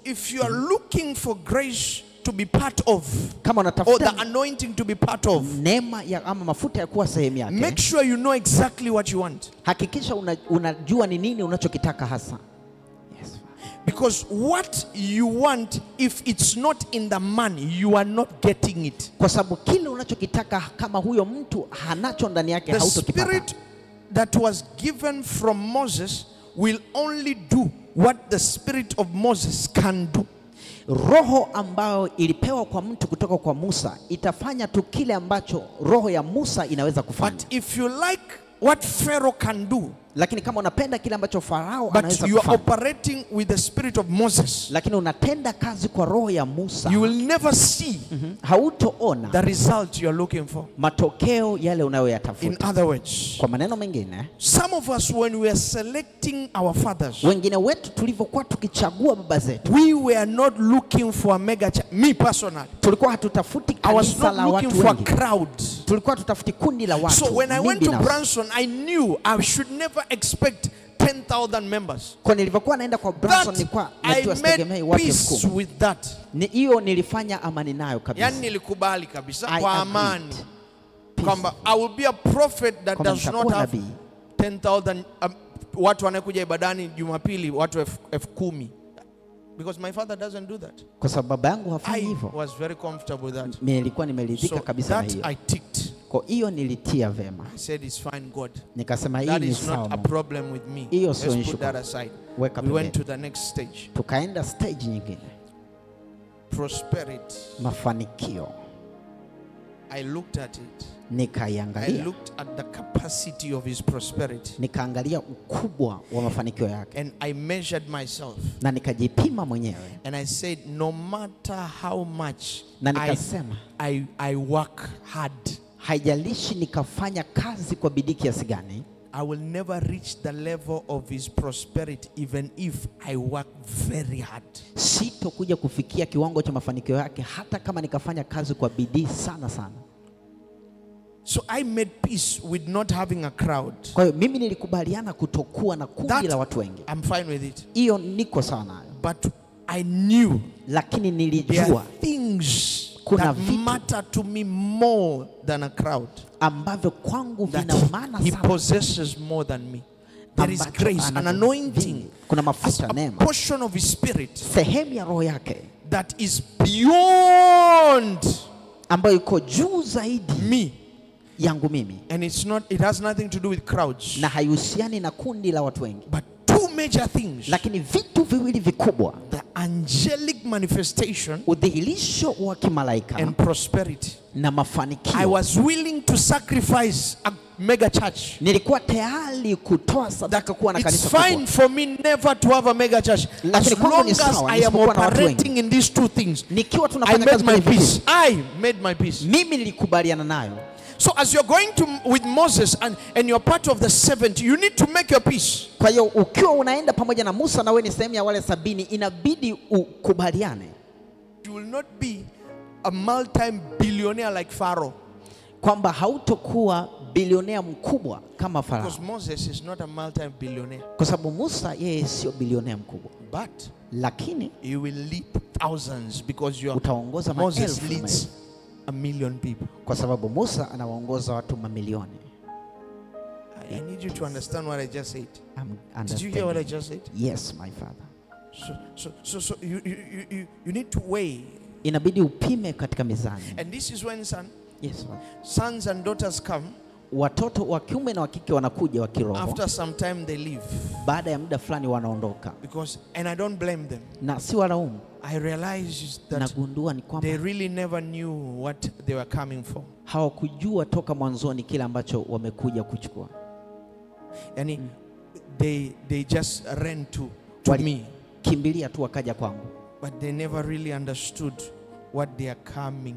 if you are looking for grace to be part of, kama or unatafuta the anointing to be part of, neema ya ama mafuta ya kuwa sehemu yake, make sure you know exactly what you want. hakikisha unajua ni nini unachokitaka hasa. Yes. Because what you want, if it's not in the money, you are not getting it. Kwa sababu kile unachokitaka kama huyo mtu hanacho ndani yake, The hautokipata. spirit that was given from Moses will only do what the spirit of Moses can do. Roho ambayo ilipewa kwa mtu kutoka kwa Musa itafanya tu kile ambacho roho ya Musa inaweza kufanya. But if you like what Pharaoh can do, Lakini kama unapenda kile ambacho Farao but anaweza you are kufanya, operating with the spirit of Moses, lakini unatenda kazi kwa roho ya Musa, you will never see hautoona the result you are looking for. matokeo yale In unayoyatafuta. other words, Kwa maneno mengine, some of us, when we are selecting our fathers, wengine wetu tulivyokuwa tukichagua baba zetu, we were not looking for a mega church. Me personally, tulikuwa hatutafuti I was kanisa not la looking watu for a wengi, crowd. tulikuwa tutafuti kundi la watu. So when I mimi went to binafsi. Branson, I knew I should never expect 10,000 members. Kwa nilivyokuwa naenda kwa Branson That nilikuwa I najua sitegemei made watu peace 10,000. with that. Hiyo nilifanya amani nayo kabisa. Yani nilikubali kabisa I kwa agreed. amani Peace. kwamba I will be a prophet that Kwamba does not nitakuwa have nabii. 10,000 watu wanakuja ibadani Jumapili watu 10,000. Because my father doesn't do that. Kwa sababu baba yangu hafanyi I hivyo. was very comfortable with that. Nilikuwa nimeridhika So kabisa na that hiyo. I ticked. Kwa hiyo nilitia vema. I said it's fine, God. Nikasema hii That ni is not sawa. a problem with me. Hiyo sio Let's issue put that kwangu. aside. Weka We went pembeni. to the next stage. Tukaenda stage nyingine. Prosperity. Mafanikio. I looked at it. I Nikaiangalia. looked at the capacity of his prosperity. Nikaangalia ukubwa wa mafanikio yake. And I measured myself. Na nikajipima mwenyewe. And I said, no matter how much Na nikasema, I work hard, haijalishi nikafanya kazi kwa bidii kiasi gani, I will never reach the level of his prosperity even if I work very hard. sitokuja kufikia kiwango cha mafanikio yake hata kama nikafanya kazi kwa bidii sana sana. So I made peace with not having a crowd. Kwa hiyo mimi nilikubaliana kutokuwa na kundi That la watu wengi. I'm fine with it. Hiyo niko sawa nayo. But I knew Lakini there nilijua are things kuna that vitu matter to me more than a crowd. ambavyo kwangu That vina maana he sana. possesses more than me. There is Ambacho grace, an anavyo anointing, vingi. Kuna mafuta, a neema, portion of his spirit sehemu ya roho yake that is beyond ambayo iko juu zaidi me. yangu mimi, And it has nothing to do with crowds. na haihusiani na kundi la watu wengi. But two major things. Lakini vitu viwili vikubwa, The angelic manifestation udhihirisho wa kimalaika and prosperity. na I mafanikio. was willing to sacrifice a mega church. Nilikuwa tayari kutoa sadaka kuwa na It's kanisa fine kubwa. for me never to have a mega church. Lakini As kwangu long ni as sawa, I am nisipokuwa na watu operating in these two things, Nikiwa I tunafanya made kazi my kwenye vitu, peace. I made my peace. mimi nilikubaliana nayo. So as you're going to with Moses and you're part of the 70, you need to make your peace. Kwa hiyo ukiwa unaenda pamoja na Musa na wewe ni sehemu ya wale 70, inabidi ukubaliane You will not be a multi-billionaire like Pharaoh. kwamba hautokuwa bilionea mkubwa kama Farao. Because Moses is not a multi-billionaire. Kwa sababu Musa yeye sio bilionea mkubwa. But Lakini you will lead thousands because utaongoza Moses maelfu leads 1,000,000 people. kwa sababu Musa anawaongoza watu mamilioni. I need you to understand what I just said. I'm Did you hear what I understanding. just said? Yes, my father. So you need to weigh. Inabidi upime katika mizani. And this is when Yes, father. sons and daughters come. Watoto wa kiume na wa kike wanakuja wa kiroho. After some time they leave. Baada ya muda fulani wanaondoka. And I don't blame them. Na si walaumu. I realized that Nagundua ni kwamba they really never knew what they were coming for. hawakujua toka mwanzoni kile ambacho wamekuja kuchukua. Yani they just ran to me. Kimbilia tu wakaja kwangu. But they never really understood what they are coming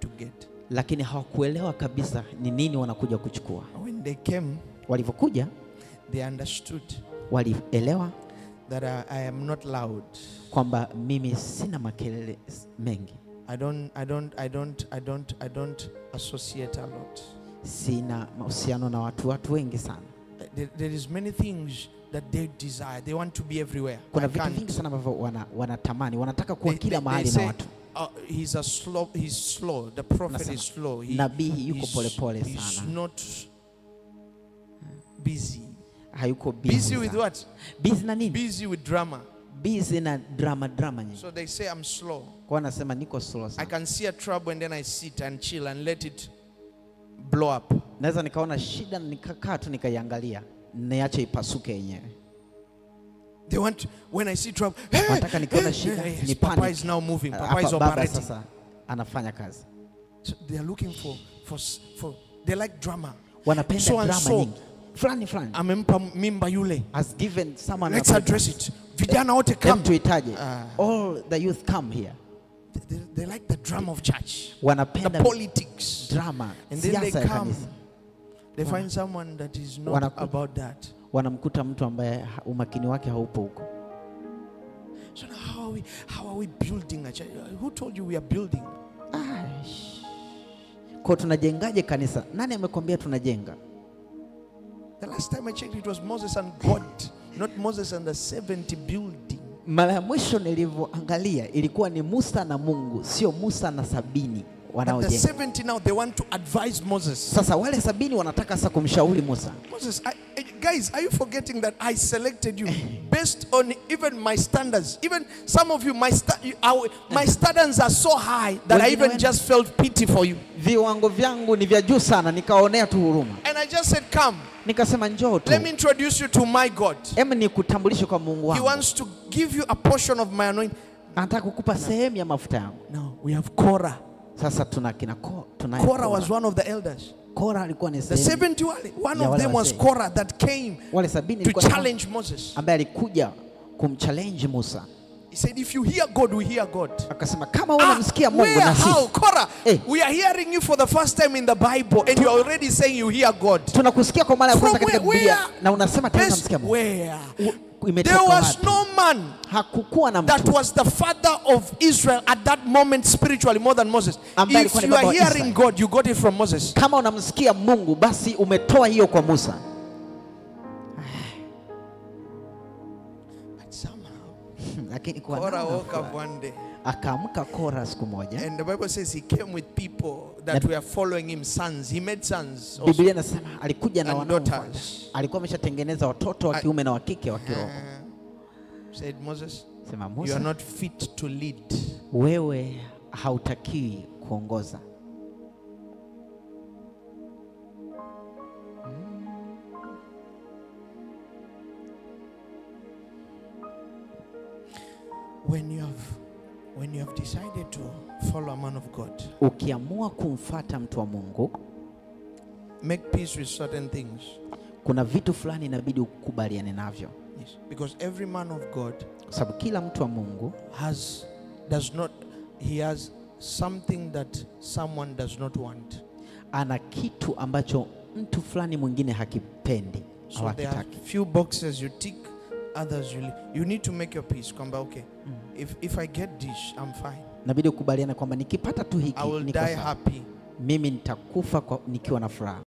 to get. Lakini hawakuelewa kabisa ni nini wanakuja kuchukua. When they came, walivyokuja they understood walielewa that I am not loud. Kwamba mimi sina makelele mengi. I don't associate a lot. Sina mahusiano na watu wengi sana. There is many things that they desire. They want to be everywhere. Kuna I vitu can't. vingi sana ambavyo wanatamani, wanataka kuwa They kila mahali na say, watu. he's slow. The prophet Nasema, is slow. nabii yuko polepole He's sana. not busy. Hayuko Busy with what? Busy na nini? Busy with drama. Busy na drama nyingi. So they say I'm slow. Kwa nasema niko slow I sana. can see a trouble and then I sit and chill and let it blow up. Naweza nikaona shida nikakaa tu nikaiangalia, niache ipasuke yenyewe. They want, when I see trouble, Nataka nikiona shida ni Papa panic. is now moving. Papa is Baba operating. sasa anafanya kazi. So they are looking for they like drama. Wanapenda So and drama so. nyingi. Fulani. Amempa mimba yule. Has given someone. Let's address it. Vijana wote come. Tuitaje. All the youth come here. They like the drama of church. Wanapenda the politics. Drama. And then they Siasa ya come. kanisa. They find someone that is not about that. Wanamkuta mtu ambaye umakini wake haupo huko. So now how are we building a church? Who told you we are building? Kwa tunajengaje kanisa? Nani amekwambia tunajenga? The last time I checked, it was Moses and God, not Moses and the 70 building. Mara ya mwisho nilivyoangalia ilikuwa ni Musa na Mungu, sio Musa na 70 wanaojenga. But the 70 now they want to advise Moses. Sasa wale 70 wanataka sasa kumshauri Musa. Moses, guys, are you forgetting that I selected you based on even my standards? Even some of you, my standards are so high that I even just felt pity for you. Viwango vyangu ni vya juu sana, nikaonea tu huruma. And I just said, come. Nikasema njoo tu. Let me introduce you to my God. Ema nikutambulishe kwa Mungu wangu. He wants to give you a portion of my anointing. Anataka kukupa sehemu ya mafuta yangu. Now we have Korah. Sasa tuna Korah was one of the elders. Korah alikuwa ni the 70 one of them was Korah that came to challenge Moses. Ambaye alikuja kumchallenge Musa. He said, if you hear God, we hear God. Akasema kama unamsikia Mungu na sisi. How? Korah, we are hearing you for the first time in the Bible and you are already saying you hear God. Tunakusikia kwa mara ya kwanza katika Biblia na unasema tena unamsikia Mungu. Where? There was no man that was the father of Israel at that moment spiritually more than Moses. If you are hearing God, you got it from Moses. Kama unamsikia Mungu basi umetoa hiyo kwa Musa. But somehow lakini kwa Korah woke up one day. Akaamka Korah siku moja. And the Bible says he came with people that were following him, sons. He made sons. Biblia inasema alikuja na wanaomfuata. Alikuwa ameshatengeneza watoto wa kiume na wa kike wa kiroho. Said Moses, sema Musa, you are not fit to lead. Wewe hautakiwi kuongoza. When you have decided to follow a man of God, ukiamua kumfuata mtu wa Mungu, make peace with certain things. Kuna vitu fulani inabidi ukubaliane navyo. Yes, because every man of God, sababu kila mtu wa Mungu has something that someone does not want. Ana kitu ambacho mtu fulani mwingine hakipendi. So there are few boxes you tick, others you need to make your peace. Come back, okay. If I get this, I'm fine. Nabidi ukubaliane kwamba nikipata tu hiki I will die happy. Mimi nitakufa nikiwa na furaha.